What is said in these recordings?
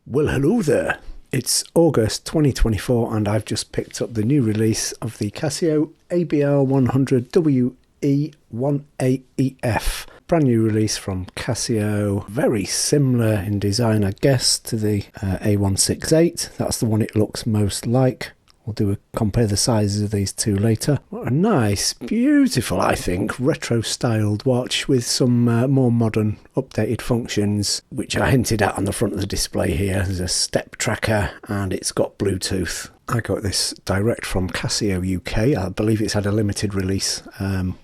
Well, hello there. It's August 2024 and I've just picked up the new release of the Casio ABL100-WE 1AEF. Brand new release from Casio, very similar in design I guess to the A168. That's the one it looks most like. We'll compare the sizes of these two later. What a nice, beautiful, I think, retro-styled watch with some more modern, updated functions, which are hinted at on the front of the display here. There's a step tracker and it's got Bluetooth. I got this direct from Casio UK. I believe it's had a limited release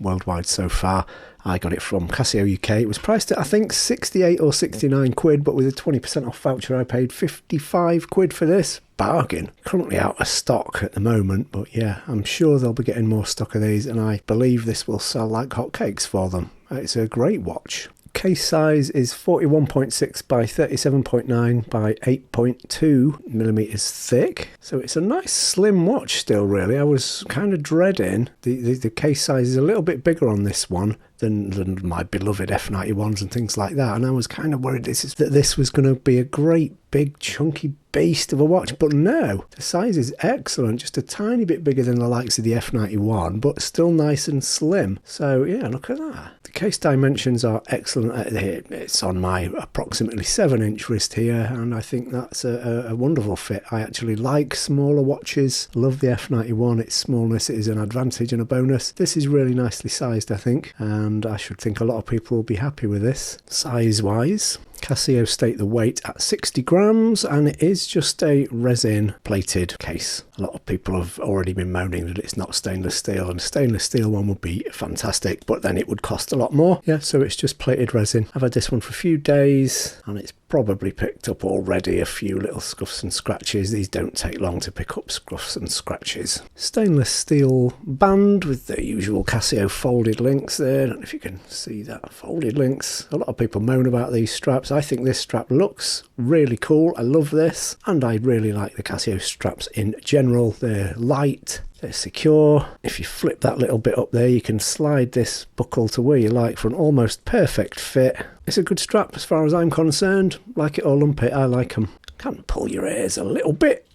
worldwide so far. I got it from Casio UK. It was priced at, I think, 68 or 69 quid, but with a 20% off voucher, I paid 55 quid for this. Bargain. Currently out of stock at the moment, but yeah, I'm sure they'll be getting more stock of these, and I believe this will sell like hotcakes for them. It's a great watch. Case size is 41.6 by 37.9 by 8.2 millimeters thick, so it's a nice slim watch still really. I was kind of dreading the case size is a little bit bigger on this one than my beloved F91s and things like that, and I was kind of worried that this was going to be a great big chunky beast of a watch, but no, the size is excellent, just a tiny bit bigger than the likes of the F91, but still nice and slim. So yeah, look at that. The case dimensions are excellent. It's on my approximately 7-inch wrist here, and I think that's a wonderful fit. I actually like smaller watches, love the F91, its smallness is an advantage and a bonus. This is really nicely sized, I think, and I should think a lot of people will be happy with this. Size wise, Casio state the weight at 60 grams, and it is just a resin plated case. A lot of people have already been moaning that it's not stainless steel, and a stainless steel one would be fantastic, but then it would cost a lot more. Yeah, so it's just plated resin. I've had this one for a few days and it's probably picked up already a few little scuffs and scratches. These don't take long to pick up scuffs and scratches. Stainless steel band with the usual Casio folded links there. I don't know if you can see that, folded links. A lot of people moan about these straps. I think this strap looks really cool. I love this, and I really like the Casio straps in general. They're light, they're secure. If you flip that little bit up there, you can slide this buckle to where you like for an almost perfect fit. It's a good strap as far as I'm concerned. Like it or lump it, I like them. Can pull your ears a little bit,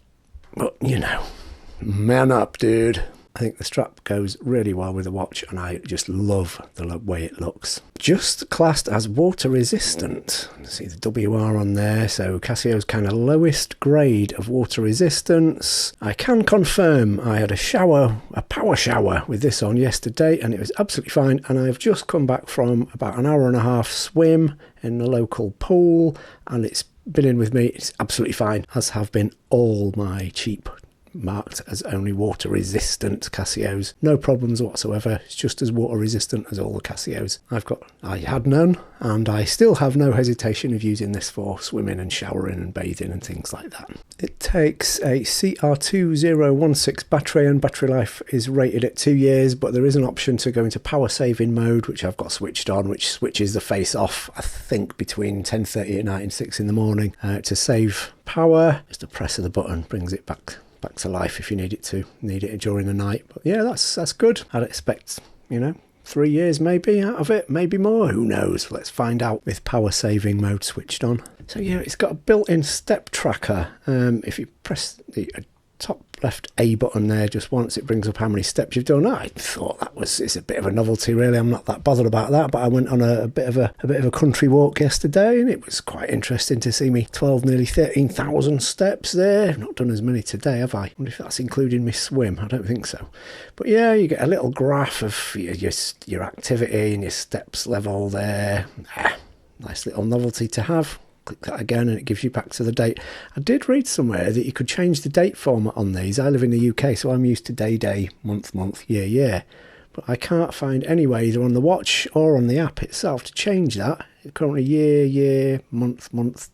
but you know, man up, dude. I think the strap goes really well with the watch, and I just love the way it looks. Just classed as water resistant. See the WR on there, so Casio's kind of lowest grade of water resistance. I can confirm I had a power shower with this on yesterday, and it was absolutely fine, and I've just come back from about an hour and a half swim in the local pool, and it's been in with me. It's absolutely fine, as have been all my cheap marked as only water resistant Casios. No problems whatsoever. It's just as water resistant as all the Casios I had none, and I still have no hesitation of using this for swimming and showering and bathing and things like that. It takes a CR2016 battery, and battery life is rated at 2 years, but there is an option to go into power saving mode, which I've got switched on, which switches the face off, I think, between 10:30 at night and 6 in the morning to save power. Just a press of the button brings it back to life if you need it during the night. But yeah, that's good. I'd expect 3 years maybe out of it, maybe more, who knows. Let's find out with power saving mode switched on. So yeah, it's got a built-in step tracker. If you press the top left A button there just once, it brings up how many steps you've done. I thought it's a bit of a novelty really. I'm not that bothered about that, but I went on a bit of a country walk yesterday, and it was quite interesting to see me 12, nearly 13,000 steps there. I've not done as many today, have I? I wonder if that's including my swim. I don't think so. But yeah, you get a little graph of your activity and your steps level there. Nice little novelty to have. Click that again and it gives you back to the date. I did read somewhere that you could change the date format on these. I live in the UK, so I'm used to day, month, year. But I can't find any way, either on the watch or on the app itself, to change that. It's currently year, month,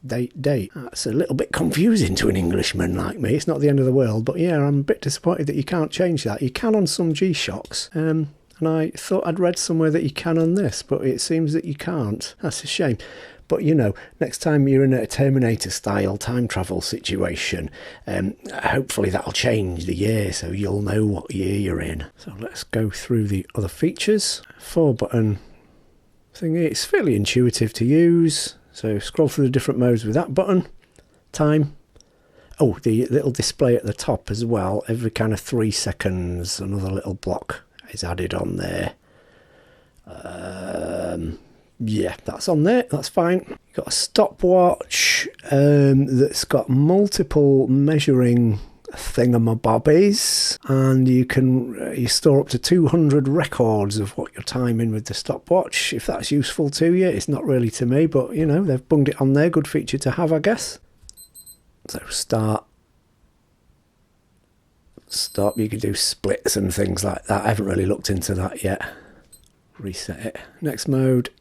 date. That's a little bit confusing to an Englishman like me. It's not the end of the world, but yeah, I'm a bit disappointed that you can't change that. You can on some G-Shocks. And I thought I'd read somewhere that you can on this, but it seems that you can't. That's a shame. But next time you're in a Terminator-style time travel situation, hopefully that'll change the year, so you'll know what year you're in. So let's go through the other features. 4-button thingy. It's fairly intuitive to use. So scroll through the different modes with that button. time. Oh, the little display at the top as well. Every kind of 3 seconds, another little block is added on there. Yeah, that's on there. That's fine. You've got a stopwatch that's got multiple measuring thingamabobbies, and you store up to 200 records of what you're timing with the stopwatch. If that's useful to you, it's not really to me, but you know, they've bunged it on there. Good feature to have, I guess. So start, stop. You could do splits and things like that. I haven't really looked into that yet. Reset it. Next mode.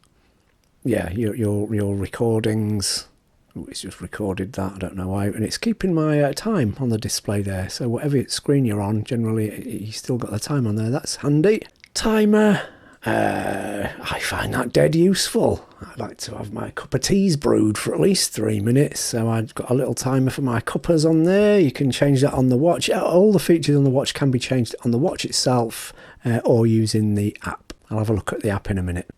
Yeah, your recordings. Oh, it's just recorded that. I don't know why, and it's keeping my time on the display there. So whatever screen you're on, generally you still got the time on there. That's handy. Timer. I find that dead useful. I like to have my cup of teas brewed for at least 3 minutes, so I've got a little timer for my cuppers on there. You can change that on the watch. All the features on the watch can be changed on the watch itself or using the app. I'll have a look at the app in a minute.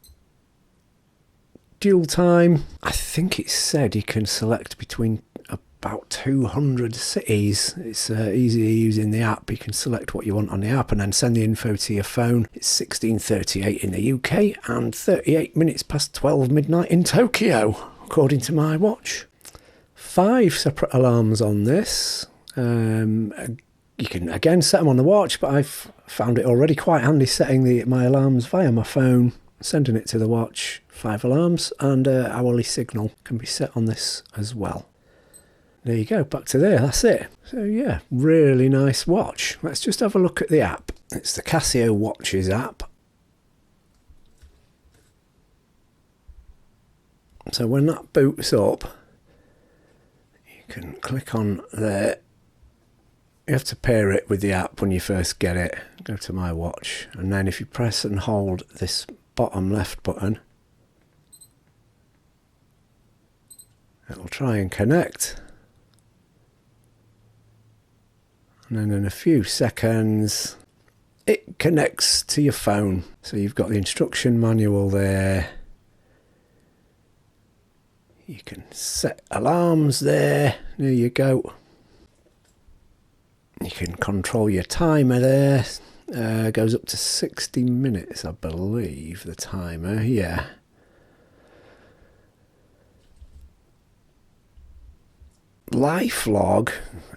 Dual time. I think it said you can select between about 200 cities. It's easier using the app. You can select what you want on the app and then send the info to your phone. It's 16:38 in the UK and 38 minutes past 12 midnight in Tokyo, according to my watch. 5 separate alarms on this. You can again set them on the watch, but I've found it already quite handy setting my alarms via my phone, sending it to the watch. 5 alarms, and hourly signal can be set on this as well. There you go, back to there, that's it. So yeah, really nice watch. Let's just have a look at the app. It's the Casio Watches app. So when that boots up, you can click on there. You have to pair it with the app when you first get it. Go to my watch, and then if you press and hold this bottom left button, it'll try and connect, and then in a few seconds it connects to your phone. So you've got the instruction manual there. You can set alarms there. There you go. You can control your timer there. Goes up to 60 minutes, I believe, the timer. Yeah. Life log,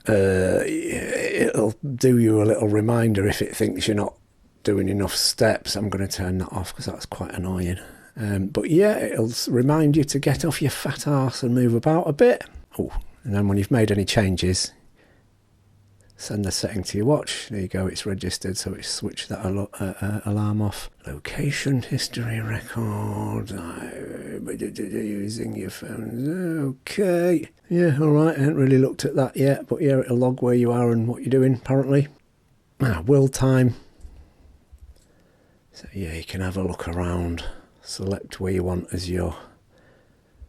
it'll do you a little reminder if it thinks you're not doing enough steps. I'm going to turn that off because that's quite annoying. But yeah, it'll remind you to get off your fat arse and move about a bit. Oh, and then when you've made any changes, send the setting to your watch. There you go, it's registered, so it's switched that alarm off. Location history record. Using your phone. Okay. Yeah, alright, I haven't really looked at that yet, but yeah, it'll log where you are and what you're doing, apparently. Wheel time. So yeah, you can have a look around, select where you want as your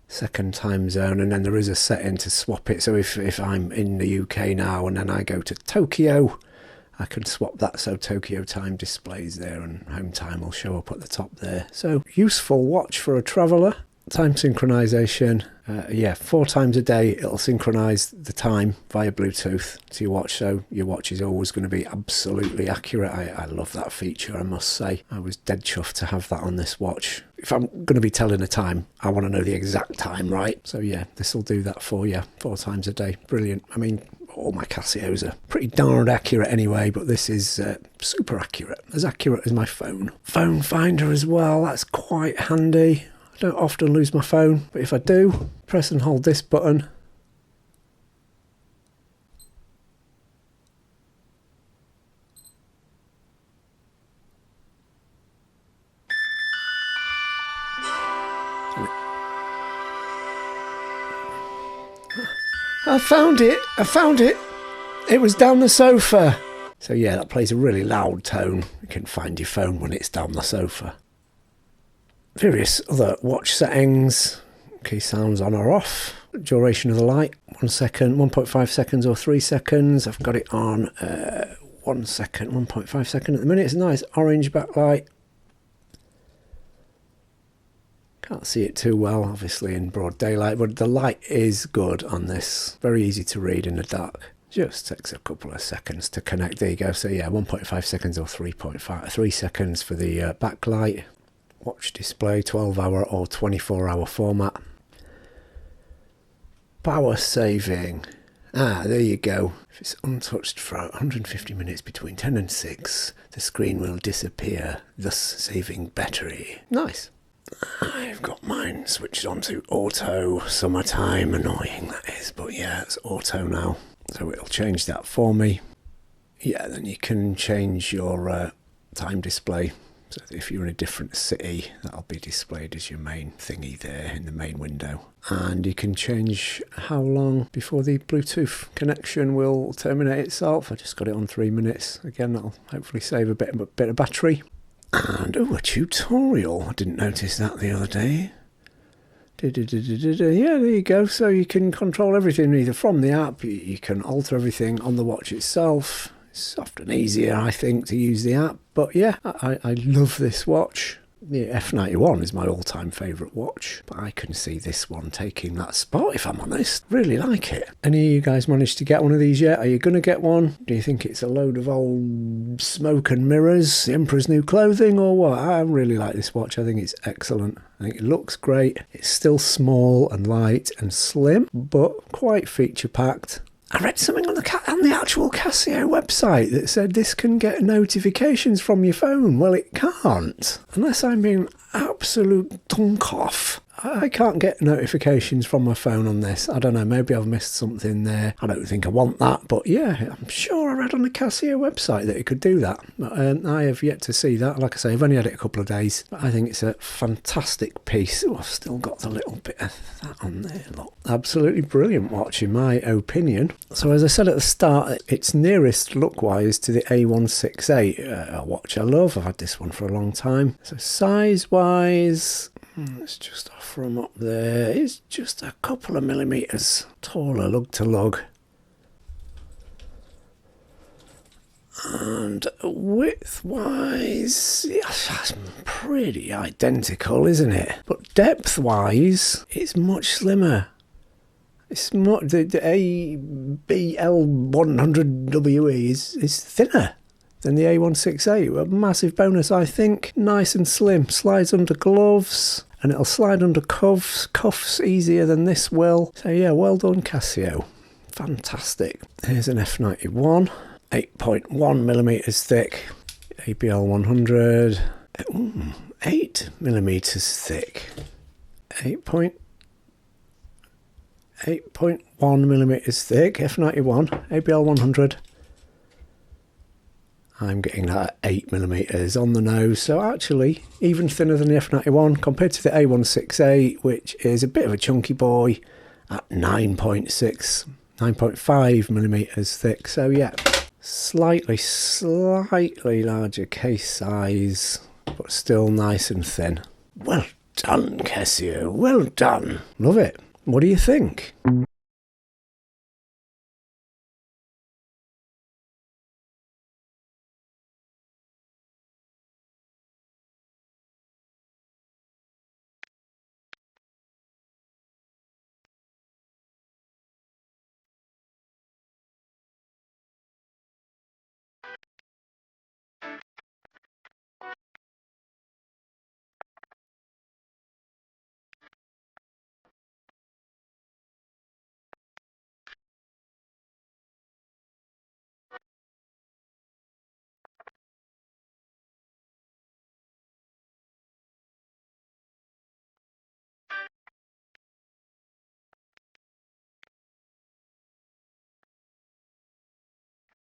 second time zone, and then there is a setting to swap it. So if I'm in the UK now and then I go to Tokyo, I can swap that so Tokyo time displays there and home time will show up at the top there. So useful watch for a traveller. Time synchronization. Yeah, 4 times a day it'll synchronize the time via Bluetooth to your watch, so your watch is always going to be absolutely accurate. I love that feature, I must say. I was dead chuffed to have that on this watch. If I'm going to be telling a time, I want to know the exact time, right? So yeah, this will do that for you 4 times a day. Brilliant. I mean, all my Casios are pretty darn accurate anyway, but this is super accurate. As accurate as my phone. Phone finder as well, that's quite handy. I don't often lose my phone, but if I do, press and hold this button. I found it! It was down the sofa! So yeah, that plays a really loud tone. You can find your phone when it's down the sofa. Various other watch settings. Key sounds on or off. Duration of the light, 1 second, 1.5 seconds or 3 seconds. I've got it on 1 second, 1.5 second at the minute. It's a nice orange backlight. Can't see it too well, obviously, in broad daylight, but the light is good on this. Very easy to read in the dark. Just takes a couple of seconds to connect. There you go. So yeah, 1.5 seconds or 3 seconds for the backlight. Watch display, 12-hour or 24-hour format. Power saving. There you go. If it's untouched for 150 minutes between 10 and 6, the screen will disappear, thus saving battery. Nice. I've got mine switched on to auto. Summertime, annoying that is, but yeah, it's auto now. So it'll change that for me. Yeah, then you can change your time display. So if you're in a different city, that'll be displayed as your main thingy there in the main window. And you can change how long before the Bluetooth connection will terminate itself. I just got it on 3 minutes. Again, that'll hopefully save a bit of battery. And a tutorial. I didn't notice that the other day. Yeah, there you go. So you can control everything either from the app. You can alter everything on the watch itself. It's often easier, I think, to use the app. But yeah, I love this watch. The F91 is my all-time favourite watch, but I can see this one taking that spot, if I'm honest. Really like it. Any of you guys managed to get one of these yet? Are you going to get one? Do you think it's a load of old smoke and mirrors, the Emperor's new clothing, or what? I really like this watch. I think it's excellent. I think it looks great. It's still small and light and slim, but quite feature-packed. I read something on the actual Casio website that said this can get notifications from your phone. Well, it can't. Unless I'm being absolute dunk off. I can't get notifications from my phone on this. I don't know, maybe I've missed something there. I don't think I want that, but yeah, I'm sure I read on the Casio website that it could do that. But I have yet to see that. Like I say, I've only had it a couple of days, but I think it's a fantastic piece. Oh, I've still got the little bit of that on there. Look, absolutely brilliant watch in my opinion. So as I said at the start, it's nearest look-wise to the A168, a watch I love. I've had this one for a long time. So size-wise, let's just offer them up there. It's just a couple of millimetres taller lug to lug. And width-wise, that's pretty identical, isn't it? But depth-wise, it's much slimmer. It's much, the ABL100-WE is thinner than the A168. A massive bonus, I think. Nice and slim. Slides under gloves. And it'll slide under cuffs easier than this will. So yeah, well done Casio. Fantastic. Here's an F91, 8.1 millimeters thick. ABL100, 8 millimeters thick. 8.1 millimeters thick, F91, ABL100. I'm getting that at 8 millimeters on the nose, so actually even thinner than the F91 compared to the A168, which is a bit of a chunky boy at 9.5 millimeters thick. So yeah, slightly larger case size, but still nice and thin. Well done, Casio. Well done. Love it. What do you think?